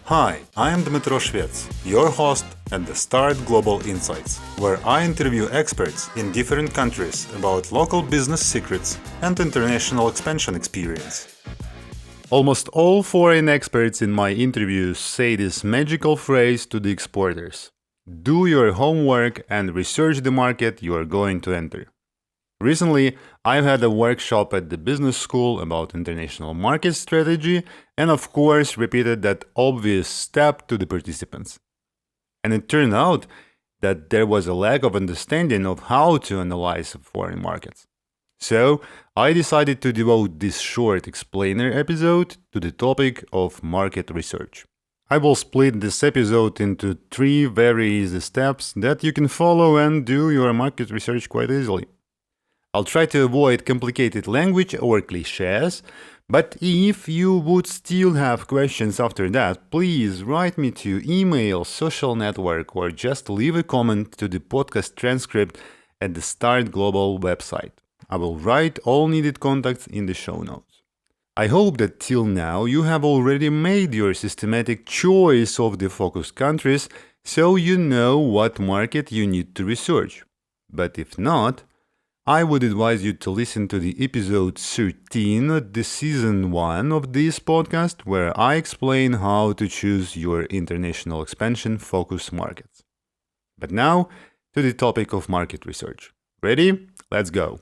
Hi, I am Dmitro Shvets, your host at the Start Global Insights, where I interview experts in different countries about local business secrets and international expansion experience. Almost all foreign experts in my interviews say this magical phrase to the exporters: do your homework and research the market you are going to enter. Recently, I've had a workshop at the business school about international market strategy and, of course, repeated that obvious step to the participants. And it turned out that there was a lack of understanding of how to analyze foreign markets. So, I decided to devote this short explainer episode to the topic of market research. I will split this episode into 3 very easy steps that you can follow and do your market research quite easily. I'll try to avoid complicated language or cliches, but if you would still have questions after that, please write me to email, social network, or just leave a comment to the podcast transcript at the Start Global website. I will write all needed contacts in the show notes. I hope that till now you have already made your systematic choice of the focus countries, so you know what market you need to research. But if not, I would advise you to listen to the episode 13 of the season 1 of this podcast, where I explain how to choose your international expansion focus markets. But now, to the topic of market research. Ready? Let's go.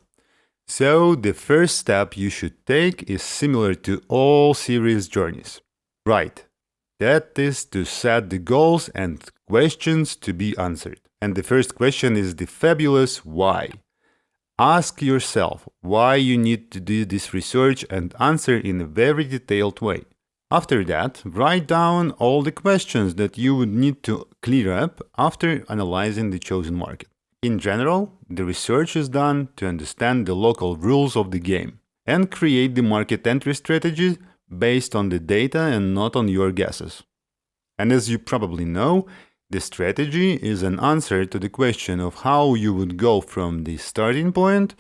So, the first step you should take is similar to all serious journeys. Right. That is to set the goals and questions to be answered. And the first question is the fabulous why. Ask yourself why you need to do this research and answer in a very detailed way. After that, write down all the questions that you would need to clear up after analyzing the chosen market. In general, the research is done to understand the local rules of the game and create the market entry strategy based on the data and not on your guesses. And as you probably know, the strategy is an answer to the question of how you would go from the starting point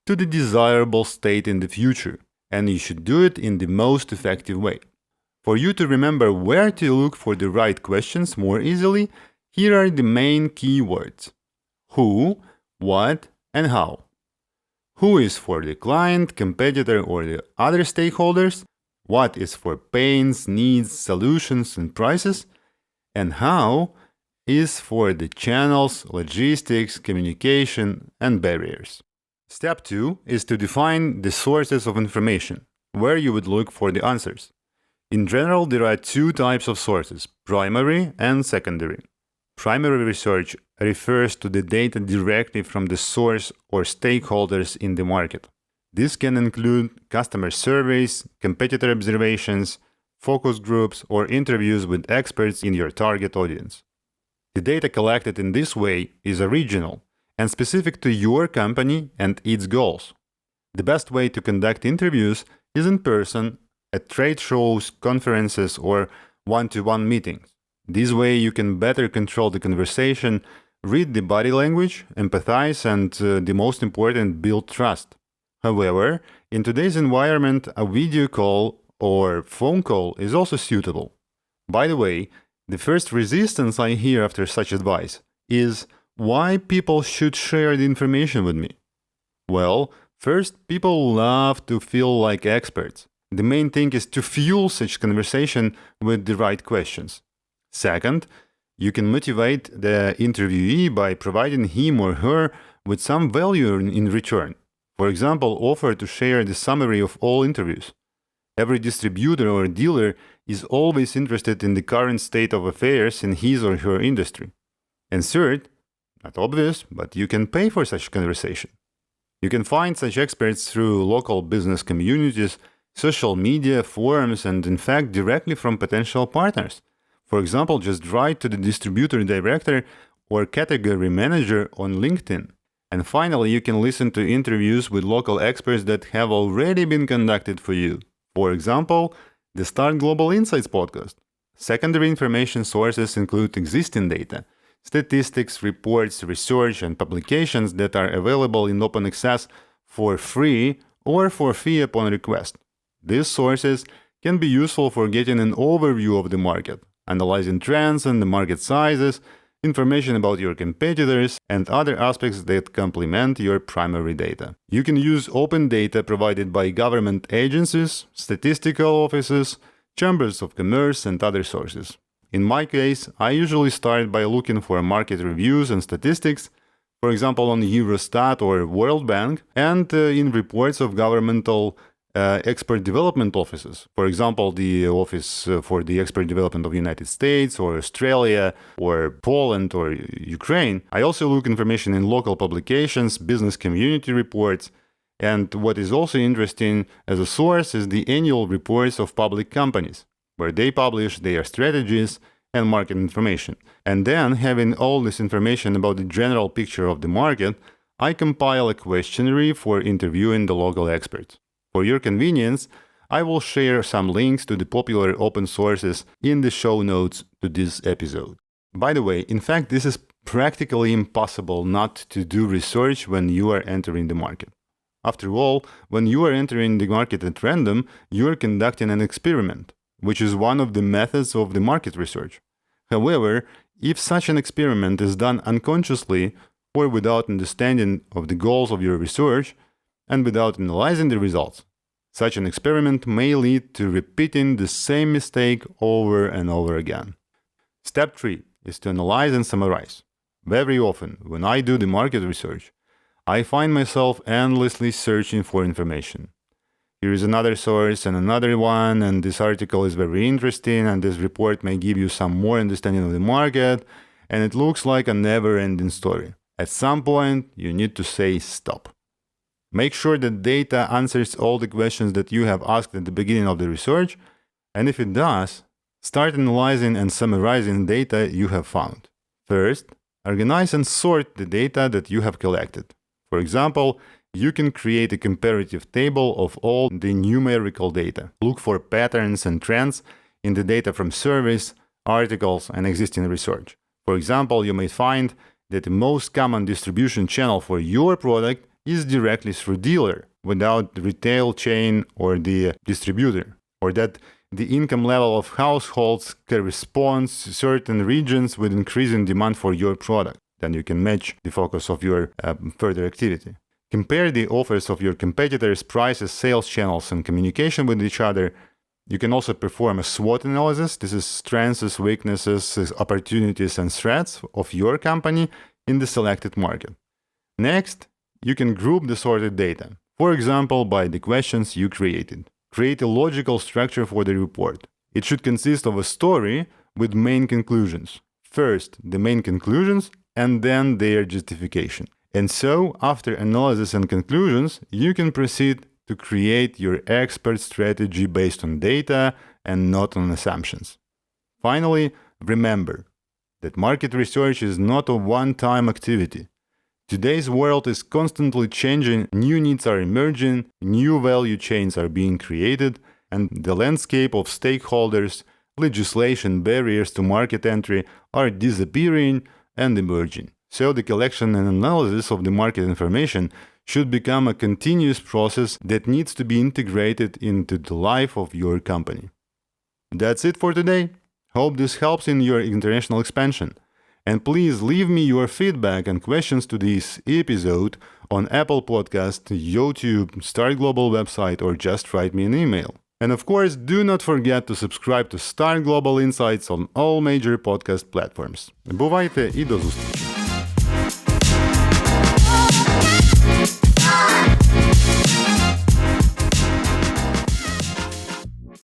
to the desirable state in the future, and you should do it in the most effective way. For you to remember where to look for the right questions more easily, here are the main keywords: who, what, and how. Who is for the client, competitor, or the other stakeholders? What is for pains, needs, solutions, and prices? And how is for the channels, logistics, communication, and barriers. Step 2 is to define the sources of information, where you would look for the answers. In general, there are 2 types of sources, primary and secondary. Primary research refers to the data directly from the source or stakeholders in the market. This can include customer surveys, competitor observations, focus groups, or interviews with experts in your target audience. The data collected in this way is original and specific to your company and its goals. The best way to conduct interviews is in person, at trade shows, conferences, or one-to-one meetings. This way you can better control the conversation, read the body language, empathize, and the most important, build trust. However, in today's environment, a video call or phone call is also suitable. By the way, the first resistance I hear after such advice is why people should share the information with me. Well, first, people love to feel like experts. The main thing is to fuel such conversation with the right questions. Second, you can motivate the interviewee by providing him or her with some value in return. For example, offer to share the summary of all interviews. Every distributor or dealer is always interested in the current state of affairs in his or her industry. And third, not obvious, but you can pay for such conversation. You can find such experts through local business communities, social media, forums, and in fact directly from potential partners. For example, just write to the distributor director or category manager on LinkedIn. And finally, you can listen to interviews with local experts that have already been conducted for you. For example, the Start Global Insights podcast. Secondary information sources include existing data, statistics, reports, research, and publications that are available in open access for free or for fee upon request. These sources can be useful for getting an overview of the market, analyzing trends and the market sizes, information about your competitors, and other aspects that complement your primary data. You can use open data provided by government agencies, statistical offices, chambers of commerce, and other sources. In my case, I usually start by looking for market reviews and statistics, for example on Eurostat or World Bank, and in reports of governmental expert development offices. For example, the Office for the Expert Development of the United States, or Australia, or Poland, or Ukraine. I also look information in local publications, business community reports, and what is also interesting as a source is the annual reports of public companies, where they publish their strategies and market information. And then, having all this information about the general picture of the market, I compile a questionnaire for interviewing the local experts. For your convenience, I will share some links to the popular open sources in the show notes to this episode. By the way, in fact, this is practically impossible not to do research when you are entering the market. After all, when you are entering the market at random, you are conducting an experiment, which is one of the methods of the market research. However, if such an experiment is done unconsciously or without understanding of the goals of your research, and without analyzing the results, such an experiment may lead to repeating the same mistake over and over again. Step 3 is to analyze and summarize. Very often, when I do the market research, I find myself endlessly searching for information. Here is another source and another one, and this article is very interesting, and this report may give you some more understanding of the market, and it looks like a never-ending story. At some point, you need to say stop. Make sure that data answers all the questions that you have asked at the beginning of the research, and if it does, start analyzing and summarizing data you have found. First, organize and sort the data that you have collected. For example, you can create a comparative table of all the numerical data. Look for patterns and trends in the data from surveys, articles, and existing research. For example, you may find that the most common distribution channel for your product is directly through dealer, without the retail chain or the distributor, or that the income level of households corresponds to certain regions with increasing demand for your product. Then you can match the focus of your further activity. Compare the offers of your competitors, prices, sales channels, and communication with each other. You can also perform a SWOT analysis. This is strengths, weaknesses, opportunities, and threats of your company in the selected market. Next, you can group the sorted data, for example, by the questions you created. Create a logical structure for the report. It should consist of a story with main conclusions. First, the main conclusions, and then their justification. And so, after analysis and conclusions, you can proceed to create your expert strategy based on data and not on assumptions. Finally, remember that market research is not a one-time activity. Today's world is constantly changing, new needs are emerging, new value chains are being created, and the landscape of stakeholders, legislation, barriers to market entry are disappearing and emerging. So the collection and analysis of the market information should become a continuous process that needs to be integrated into the life of your company. That's it for today. Hope this helps in your international expansion. And please leave me your feedback and questions to this episode on Apple Podcast, YouTube, Start Global website, or just write me an email. And of course, do not forget to subscribe to Start Global Insights on all major podcast platforms. Бувайте і до зустрічі!